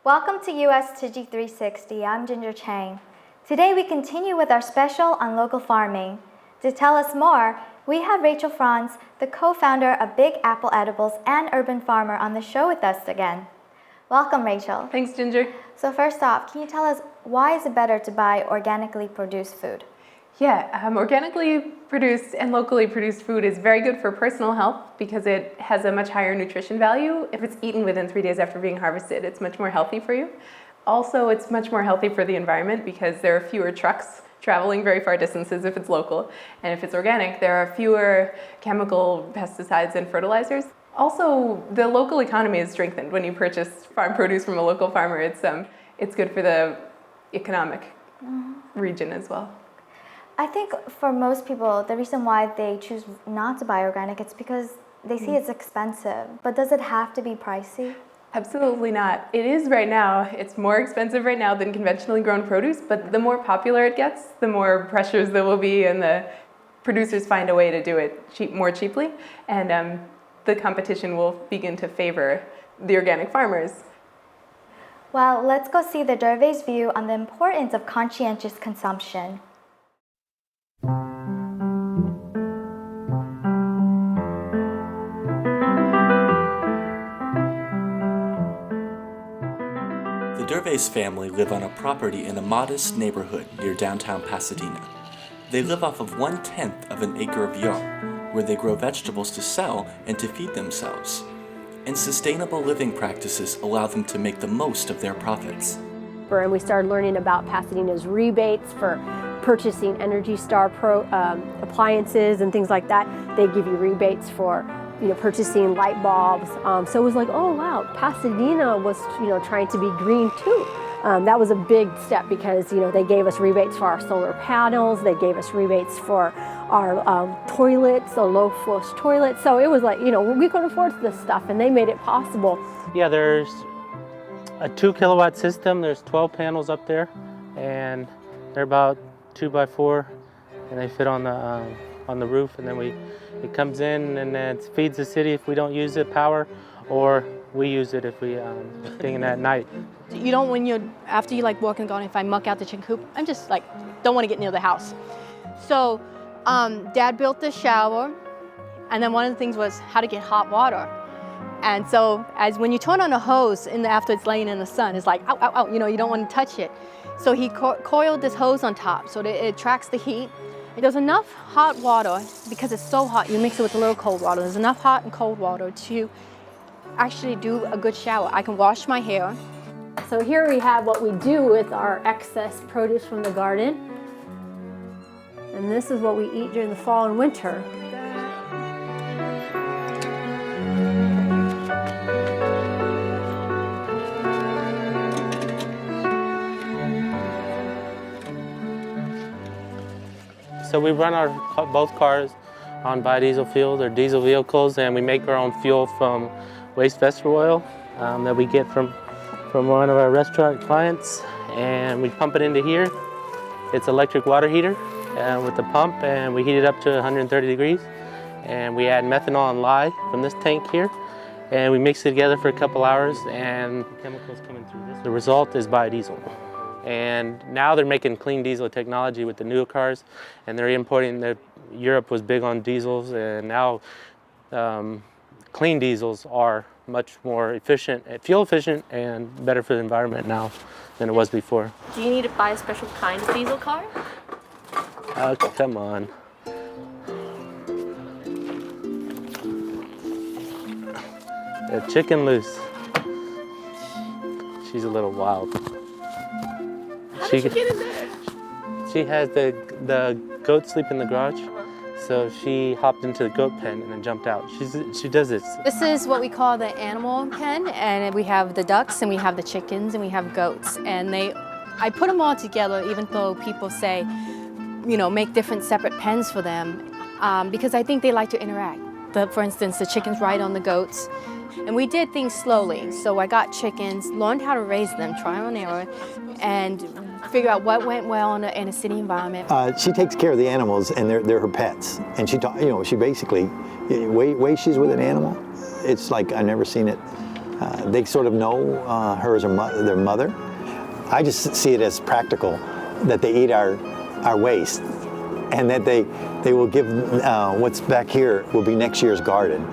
Welcome to US Tzu Chi 360. I'm Ginger Chang. Today we continue with our special on local farming. To tell us more, we have Rachel Franz, the co-founder of Big Apple Edibles and Urban Farmer, on the show with us again. Welcome, Rachel. Thanks, Ginger. So first off, can you tell us why is it better to buy organically produced food? Yeah, organically produced and locally produced food is very good for personal health because it has a much higher nutrition value. If it's eaten within 3 days after being harvested, it's much more healthy for you. Also, it's much more healthy for the environment because there are fewer trucks traveling very far distances if it's local. And if it's organic, there are fewer chemical pesticides and fertilizers. Also, the local economy is strengthened when you purchase farm produce from a local farmer. It's good for the economic region as well. I think for most people, the reason why they choose not to buy organic, it's because they see it's expensive. But does it have to be pricey? Absolutely not. It is right now. It's more expensive right now than conventionally grown produce, but the more popular it gets, the more pressures there will be, and the producers find a way to do it more cheaply, and the competition will begin to favor the organic farmers. Well, let's go see the Dervay's view on the importance of conscientious consumption. The Dervay's family live on a property in a modest neighborhood near downtown Pasadena. They live off of 1/10 of an acre of yard, where they grow vegetables to sell and to feed themselves. And sustainable living practices allow them to make the most of their profits. And we started learning about Pasadena's rebates for purchasing Energy Star appliances and things like that. They give you rebates for purchasing light bulbs. So it was like, oh wow, Pasadena was trying to be green too. That was a big step because they gave us rebates for our solar panels. They gave us rebates for our toilets, the low flush toilets. So it was like we could afford this stuff, and they made it possible. Yeah, there's a 2 kilowatt system. There's 12 panels up there, and they're about 2 by 4, and they fit on the roof, and then it comes in and then it feeds the city if we don't use the power, or we use it if we thing at night. After you walk in the garden, if I muck out the chicken coop, I'm just don't want to get near the house. So Dad built the shower, and then one of the things was how to get hot water. And so when you turn on a hose after it's laying in the sun, it's like, ow, ow, ow, you don't want to touch it. So he coiled this hose on top so that it tracks the heat. There's enough hot water, because it's so hot, you mix it with a little cold water. There's enough hot and cold water to actually do a good shower. I can wash my hair. So here we have what we do with our excess produce from the garden. And this is what we eat during the fall and winter. So we run both cars on biodiesel fuel. They're diesel vehicles, and we make our own fuel from waste vegetable oil that we get from one of our restaurant clients, and we pump it into here. It's electric water heater with the pump, and we heat it up to 130 degrees, and we add methanol and lye from this tank here, and we mix it together for a couple hours, and chemicals coming through this. The result is biodiesel. And now they're making clean diesel technology with the newer cars, and they're importing. Europe was big on diesels, and now clean diesels are much more efficient, fuel efficient, and better for the environment now than it was before. Do you need to buy a special kind of diesel car? Come on. The chicken loose. She's a little wild. How did she get in there? She has the goat sleep in the garage, so she hopped into the goat pen and then jumped out. She does this. This is what we call the animal pen, and we have the ducks, and we have the chickens, and we have goats, and I put them all together, even though people say, make different separate pens for them, because I think they like to interact. For instance, the chickens ride on the goats. And we did things slowly. So I got chickens, learned how to raise them, trial and error, and figure out what went well in a city environment. She takes care of the animals, and they're her pets. And she basically, way she's with an animal, it's like I've never seen it They sort of know her as their mother. I just see it as practical that they eat our waste, and that they will give what's back here will be next year's garden.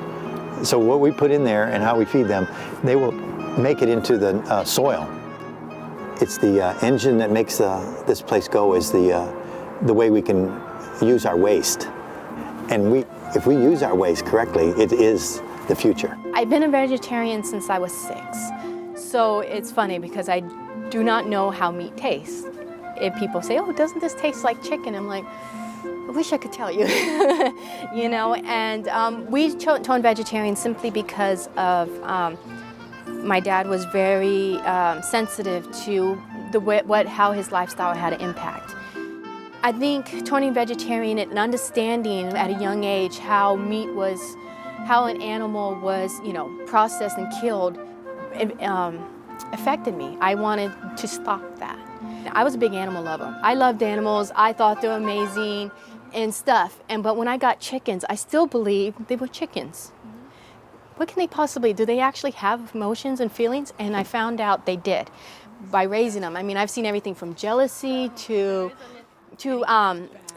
So what we put in there and how we feed them, they will make it into the soil. It's the engine that makes this place go, is the way we can use our waste. And if we use our waste correctly, it is the future. I've been a vegetarian since I was 6. So it's funny because I do not know how meat tastes. If people say, oh, doesn't this taste like chicken? I'm like, I wish I could tell you. You know, and we turned vegetarian simply because of my dad was very sensitive to how his lifestyle had an impact. I think turning vegetarian and understanding at a young age how an animal was, you know, processed and killed, affected me. I wanted to stop that. I was a big animal lover. I loved animals. I thought they were amazing and stuff. But when I got chickens, I still believed they were chickens. What can they possibly do? They actually have emotions and feelings, and I found out they did by raising them. I mean, I've seen everything from jealousy to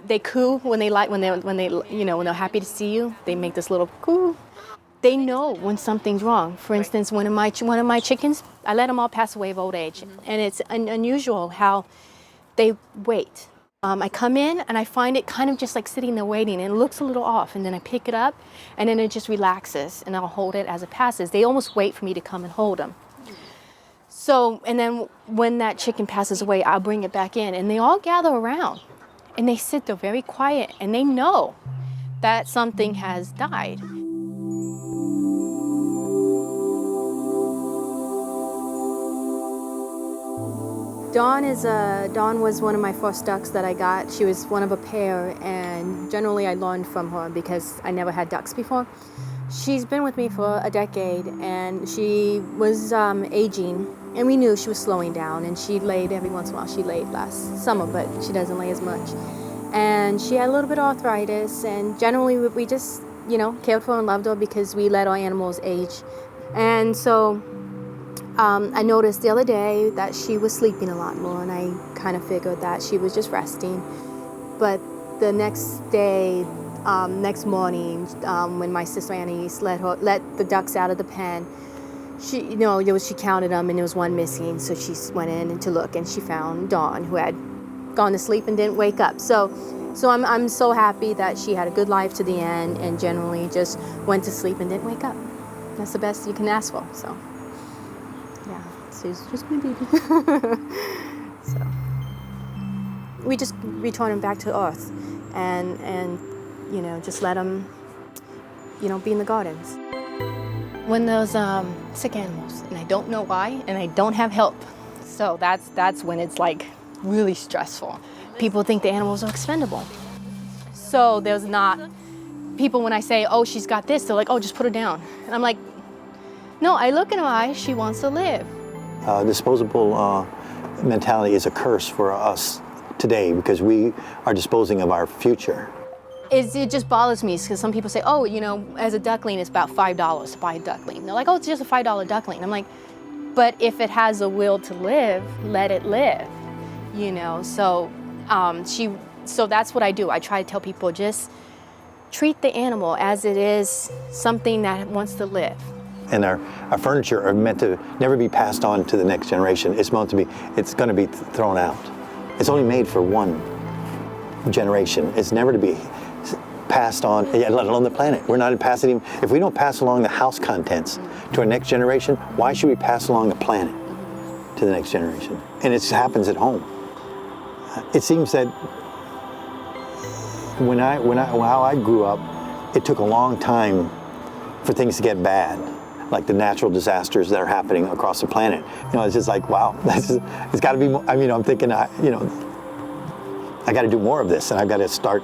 they coo when they're happy to see you. They make this little coo. They know when something's wrong. For instance, one of my chickens, I let them all pass away of old age, and it's unusual how they wait. I come in and I find it kind of just like sitting there waiting, and it looks a little off, and then I pick it up, and then it just relaxes, and I'll hold it as it passes. They almost wait for me to come and hold them. So, and then when that chicken passes away, I'll bring it back in, and they all gather around, and they sit there very quiet, and they know that something has died. Dawn was one of my first ducks that I got. She was one of a pair, and generally I learned from her because I never had ducks before. She's been with me for a decade, and she was aging, and we knew she was slowing down, and she laid every once in a while. She laid last summer, but she doesn't lay as much. And she had a little bit of arthritis, and generally we just, you know, cared for her and loved her because we let our animals age. And so I noticed the other day that she was sleeping a lot more, and I kind of figured that she was just resting. But the next day, next morning, when my sister Annie's let the ducks out of the pen, she counted them, and there was one missing. So she went in to look, and she found Dawn, who had gone to sleep and didn't wake up. So I'm so happy that she had a good life to the end, and generally just went to sleep and didn't wake up. That's the best you can ask for. So. Yeah, she's just my baby. So we just return him back to earth, and you know, just let him, you know, be in the gardens. When there's sick animals, and I don't know why, and I don't have help, so that's when it's like really stressful. People think the animals are expendable, so there's not people when I say, oh, she's got this, they're like, oh, just put her down, and I'm like, no, I look in her eyes, she wants to live. Disposable mentality is a curse for us today because we are disposing of our future. It just bothers me because some people say, oh, you know, as a duckling, it's about $5 to buy a duckling. They're like, oh, it's just a $5 duckling. I'm like, but if it has a will to live, let it live, you know? So, so that's what I do. I try to tell people, just treat the animal as it is something that wants to live. And our furniture are meant to never be passed on to the next generation. It's going to be thrown out. It's only made for one generation. It's never to be passed on, let alone the planet. We're not passing, if we don't pass along the house contents to our next generation, why should we pass along the planet to the next generation? And it happens at home. It seems that how I grew up, it took a long time for things to get bad, like the natural disasters that are happening across the planet. You know, it's just like, wow, it's got to be more. I mean, I'm thinking, you know, I got to do more of this, and I got to start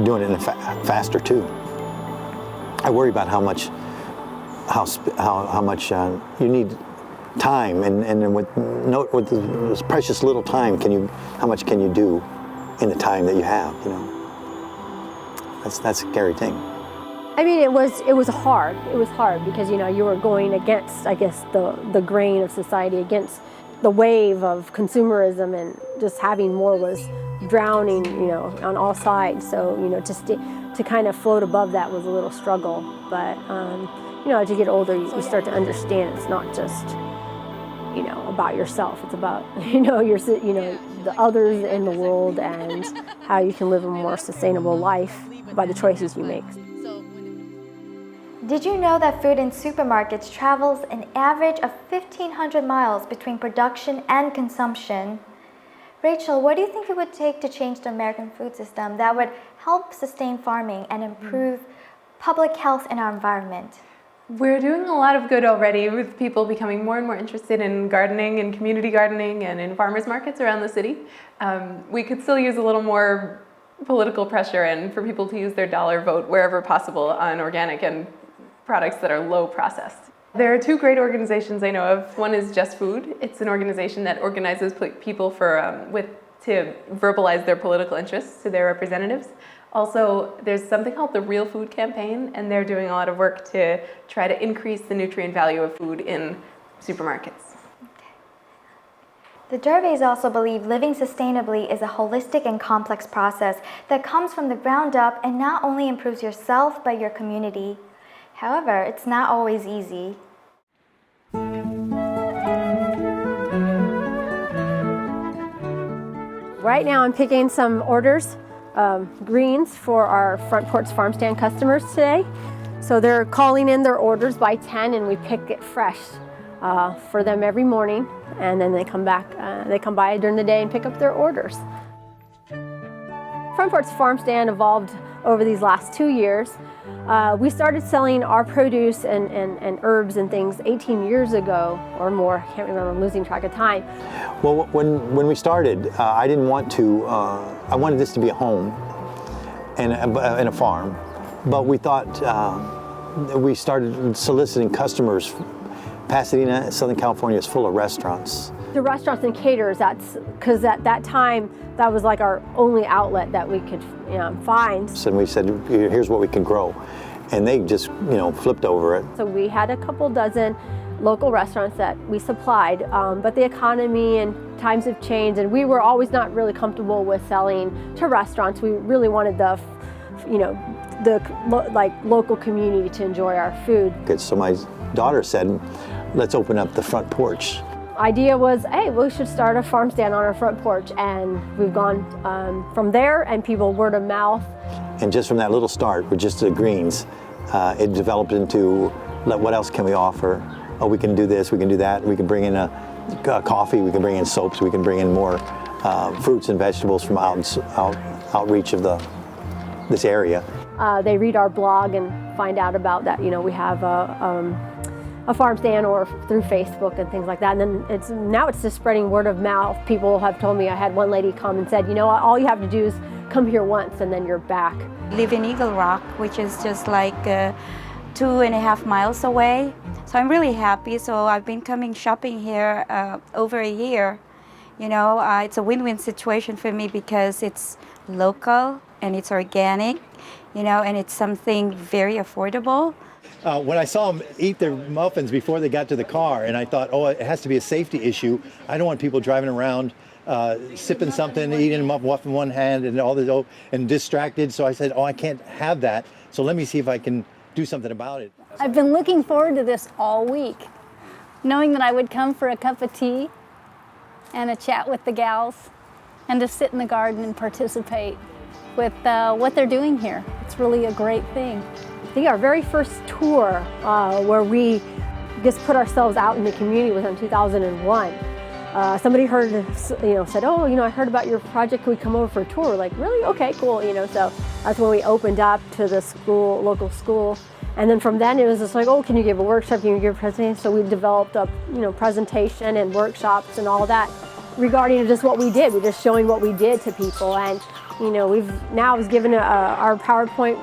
doing it faster too. I worry about how much you need time, and with this precious little time, how much can you do in the time that you have? You know, that's a scary thing. I mean, it was hard. It was hard because, you know, you were going against, I guess, the grain of society, against the wave of consumerism, and just having more was drowning, you know, on all sides. So, you know, to kind of float above that was a little struggle. But, you know, as you get older, you start to understand it's not just, you know, about yourself. It's about, you know, the others in the world and how you can live a more sustainable life by the choices you make. Did you know that food in supermarkets travels an average of 1,500 miles between production and consumption? Rachel, what do you think it would take to change the American food system that would help sustain farming and improve public health in our environment? We're doing a lot of good already with people becoming more and more interested in gardening and community gardening and in farmers markets around the city. We could still use a little more political pressure and for people to use their dollar vote wherever possible on organic and products that are low processed. There are two great organizations I know of. One is Just Food. It's an organization that organizes people to verbalize their political interests to their representatives. Also, there's something called the Real Food Campaign, and they're doing a lot of work to try to increase the nutrient value of food in supermarkets. The Dervaes also believe living sustainably is a holistic and complex process that comes from the ground up and not only improves yourself but your community. However, it's not always easy. Right now I'm picking some orders, greens for our front porch farm stand customers today. So they're calling in their orders by 10 and we pick it fresh for them every morning, and then they come by during the day and pick up their orders. Front porch farm stand evolved over these last 2 years. We started selling our produce and herbs and things 18 years ago or more. I can't remember, I'm losing track of time. Well, when we started, I didn't want to, I wanted this to be a home and a farm, but we thought, we started soliciting customers. Pasadena, Southern California is full of restaurants. The restaurants and caterers, because at that time, that was like our only outlet that we could find. So we said, here's what we can grow. And they just, flipped over it. So we had a couple dozen local restaurants that we supplied, but the economy and times have changed, and we were always not really comfortable with selling to restaurants. We really wanted the local community to enjoy our food. So my daughter said, let's open up the front porch. Idea was, hey, we should start a farm stand on our front porch, and we've gone from there, and people word of mouth. And just from that little start with just the greens, it developed into, what else can we offer? Oh, we can do this, we can do that. We can bring in a coffee, we can bring in soaps, we can bring in more fruits and vegetables from outreach of this area. They read our blog and find out about that. We have a farm stand or through Facebook and things like that. And then now it's just spreading word of mouth. People have told me, I had one lady come and said, all you have to do is come here once and then you're back. I live in Eagle Rock, which is just like 2.5 miles away. So I'm really happy. So I've been coming shopping here over a year. It's a win-win situation for me because it's local and it's organic, and it's something very affordable. When I saw them eat their muffins before they got to the car, and I thought, it has to be a safety issue. I don't want people driving around sipping something, eating a muffin in one hand and all this, and distracted. So I said, I can't have that. So let me see if I can do something about it. I've been looking forward to this all week, knowing that I would come for a cup of tea and a chat with the gals and to sit in the garden and participate with what they're doing here. It's really a great thing. I think our very first tour where we just put ourselves out in the community was in 2001. Somebody heard, said, I heard about your project, could we come over for a tour? We're like, really? Okay, cool, so that's when we opened up to the local school. And then from then it was just like, can you give a workshop, can you give a presentation? So we developed a presentation and workshops and all that regarding just what we did. We're just showing what we did to people. And we've now was given our PowerPoint.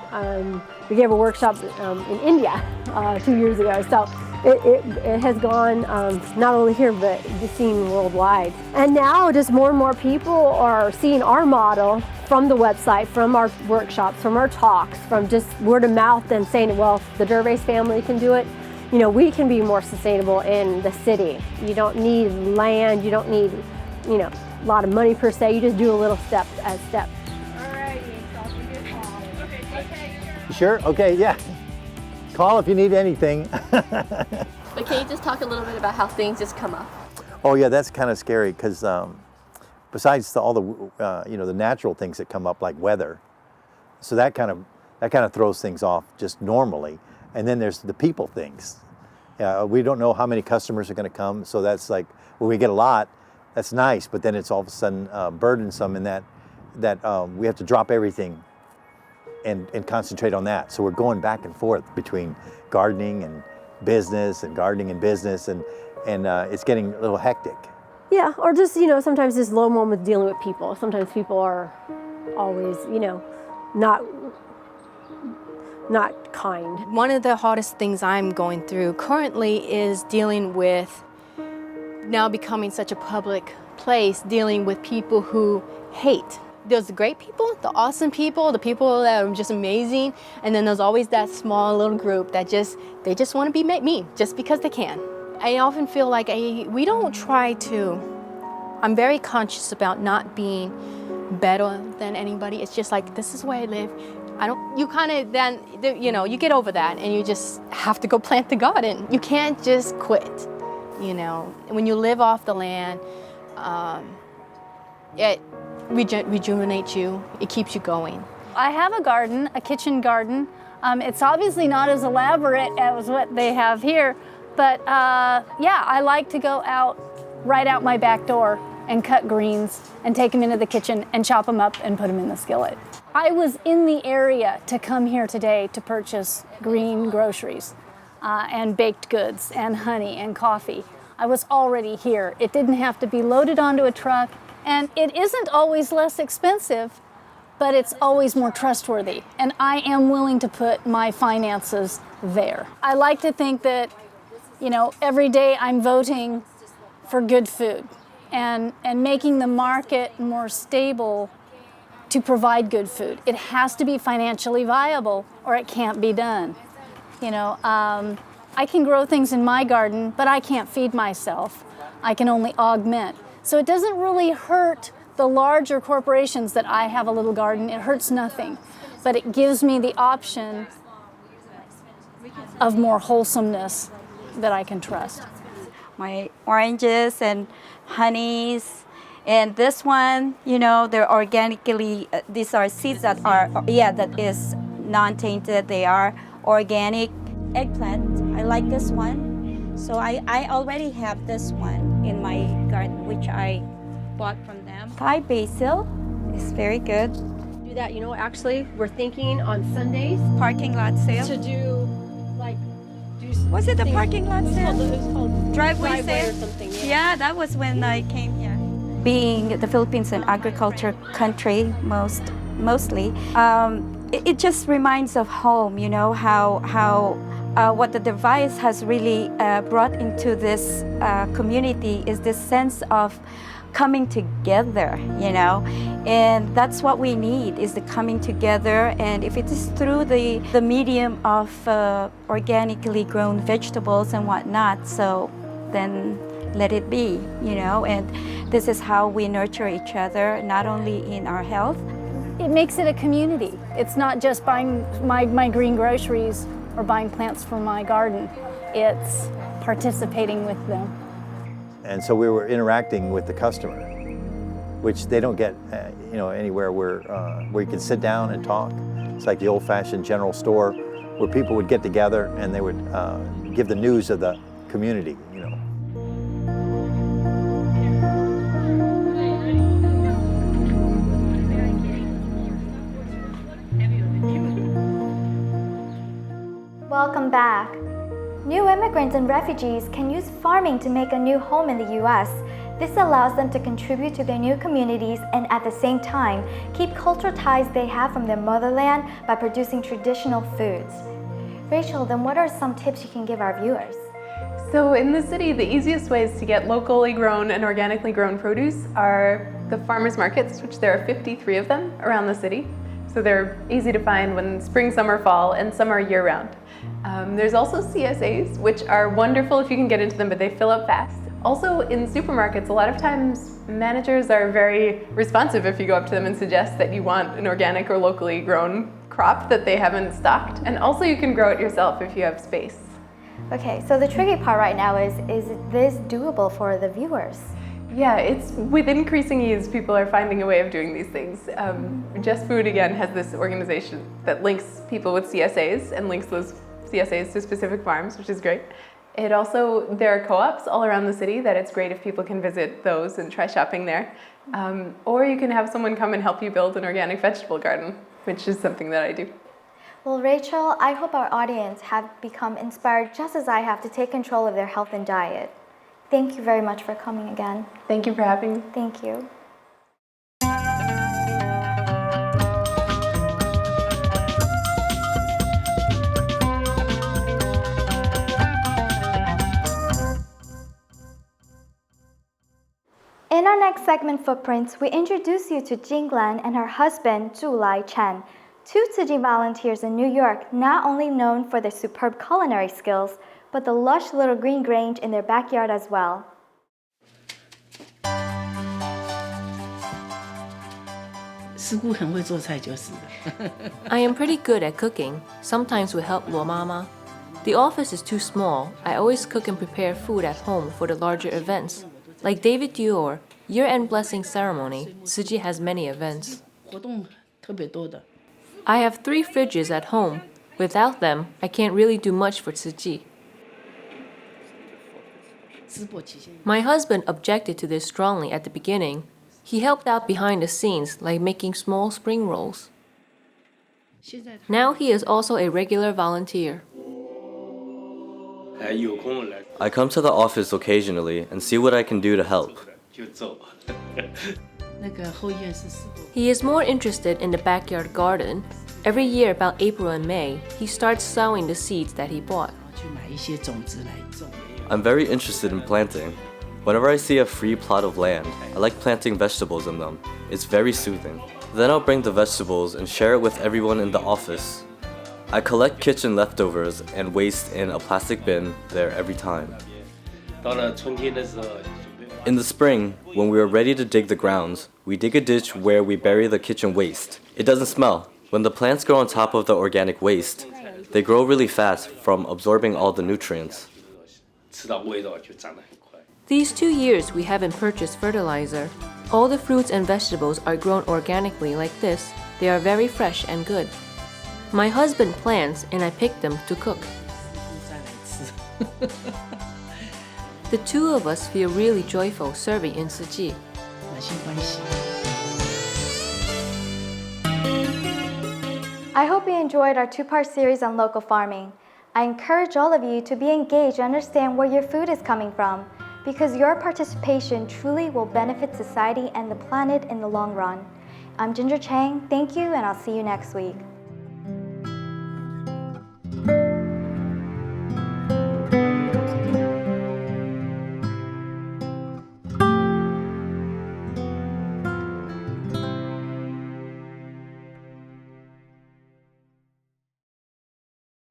We gave a workshop in India 2 years ago. So it has gone not only here, but seen worldwide. And now just more and more people are seeing our model from the website, from our workshops, from our talks, from just word of mouth, and saying, well, if the Gervais family can do it, you know, we can be more sustainable in the city. You don't need land, you don't need, you know, a lot of money per se, you just do a little step at a step. You sure? Okay, yeah. Call if you need anything. But can you just talk a little bit about how things just come up? Oh yeah, that's kind of scary because besides all the you know, the natural things that come up like weather, so that kind of throws things off just normally. And then there's the people things. We don't know how many customers are going to come, so that's like when we get a lot, that's nice. But then it's all of a sudden burdensome in that we have to drop everything and concentrate on that. So we're going back and forth between gardening and business and gardening and business, and it's getting a little hectic. Yeah, or just, you know, sometimes this low moment dealing with people. Sometimes people are always, you know, not kind. One of the hardest things I'm going through currently is dealing with now becoming such a public place, dealing with people who hate. There's the great people, the awesome people, the people that are just amazing, and then there's always that small little group that they just want to be mean just because they can. I often feel like we don't try to. I'm very conscious about not being better than anybody. It's just like, this is the way I live. You kind of then, you know, you get over that and you just have to go plant the garden. You can't just quit, you know. When you live off the land, it rejuvenates you, it keeps you going. I have a garden, a kitchen garden. It's obviously not as elaborate as what they have here, but yeah, I like to go out, right out my back door and cut greens and take them into the kitchen and chop them up and put them in the skillet. I was in the area to come here today to purchase green groceries and baked goods and honey and coffee. I was already here. It didn't have to be loaded onto a truck, and it isn't always less expensive, but it's always more trustworthy. And I am willing to put my finances there. I like to think that, you know, every day I'm voting for good food and making the market more stable to provide good food. It has to be financially viable or it can't be done. You know, I can grow things in my garden, but I can't feed myself. I can only augment. So it doesn't really hurt the larger corporations that I have a little garden. It hurts nothing, but it gives me the option of more wholesomeness that I can trust. My oranges and honeys, and this one, you know, they're organically, these are seeds that are, that is non-tainted. They are organic. Eggplant, I like this one. So I already have this one in my garden, which I bought from them. Thai basil is very good. Do that, you know, actually, we're thinking on Sundays. Parking lot sale. To do, like, was it the parking lot sale? It was called driveway sale or something. Yeah, that was when I came here. Being the Philippines an agriculture country mostly, it just reminds of home, you know, how what the device has really brought into this community is this sense of coming together, you know, and that's what we need, is the coming together. And if it is through the medium of organically grown vegetables and whatnot, so then let it be, you know. And this is how we nurture each other, not only in our health. It makes it a community. It's not just buying my green groceries or buying plants for my garden. It's participating with them. And so we were interacting with the customer, which they don't get, you know, anywhere where you can sit down and talk. It's like the old-fashioned general store where people would get together and they would give the news of the community, you know. Welcome back. New immigrants and refugees can use farming to make a new home in the US. This allows them to contribute to their new communities and at the same time keep cultural ties they have from their motherland by producing traditional foods. Rachel, then what are some tips you can give our viewers? So in the city, the easiest ways to get locally grown and organically grown produce are the farmers markets, which there are 53 of them around the city. So they're easy to find when spring, summer, fall, and some are year-round. There's also CSAs, which are wonderful if you can get into them, but they fill up fast. Also in supermarkets, a lot of times managers are very responsive if you go up to them and suggest that you want an organic or locally grown crop that they haven't stocked. And also you can grow it yourself if you have space. Okay, so the tricky part right now is this doable for the viewers? Yeah, it's with increasing ease, people are finding a way of doing these things. Just Food, again, has this organization that links people with CSAs and links those CSAs to specific farms, which is great. There are co-ops all around the city that it's great if people can visit those and try shopping there. Or you can have someone come and help you build an organic vegetable garden, which is something that I do. Well, Rachel, I hope our audience have become inspired just as I have to take control of their health and diet. Thank you very much for coming again. Thank you for having me. Thank you. In our next segment, Footprints, we introduce you to Jinglan and her husband, Zhu Chen, two Tzu Chi volunteers in New York, not only known for their superb culinary skills, but the lush little green grange in their backyard as well. I am pretty good at cooking, sometimes with help Luo Mama. The office is too small. I always cook and prepare food at home for the larger events. Like David Dior, year-end blessing ceremony, Tzu Chi has many events. I have 3 fridges at home. Without them, I can't really do much for Tzu Chi. My husband objected to this strongly at the beginning. He helped out behind the scenes, like making small spring rolls. Now he is also a regular volunteer. I come to the office occasionally and see what I can do to help. He is more interested in the backyard garden. Every year about April and May, he starts sowing the seeds that he bought. I'm very interested in planting. Whenever I see a free plot of land, I like planting vegetables in them. It's very soothing. Then I'll bring the vegetables and share it with everyone in the office. I collect kitchen leftovers and waste in a plastic bin there every time. In the spring, when we are ready to dig the grounds, we dig a ditch where we bury the kitchen waste. It doesn't smell. When the plants grow on top of the organic waste, they grow really fast from absorbing all the nutrients. These 2 years we haven't purchased fertilizer. All the fruits and vegetables are grown organically like this. They are very fresh and good. My husband plants and I pick them to cook. The 2 of us feel really joyful serving in Tzu Chi. I hope you enjoyed our 2-part series on local farming. I encourage all of you to be engaged and understand where your food is coming from, because your participation truly will benefit society and the planet in the long run. I'm Ginger Chang, thank you, and I'll see you next week.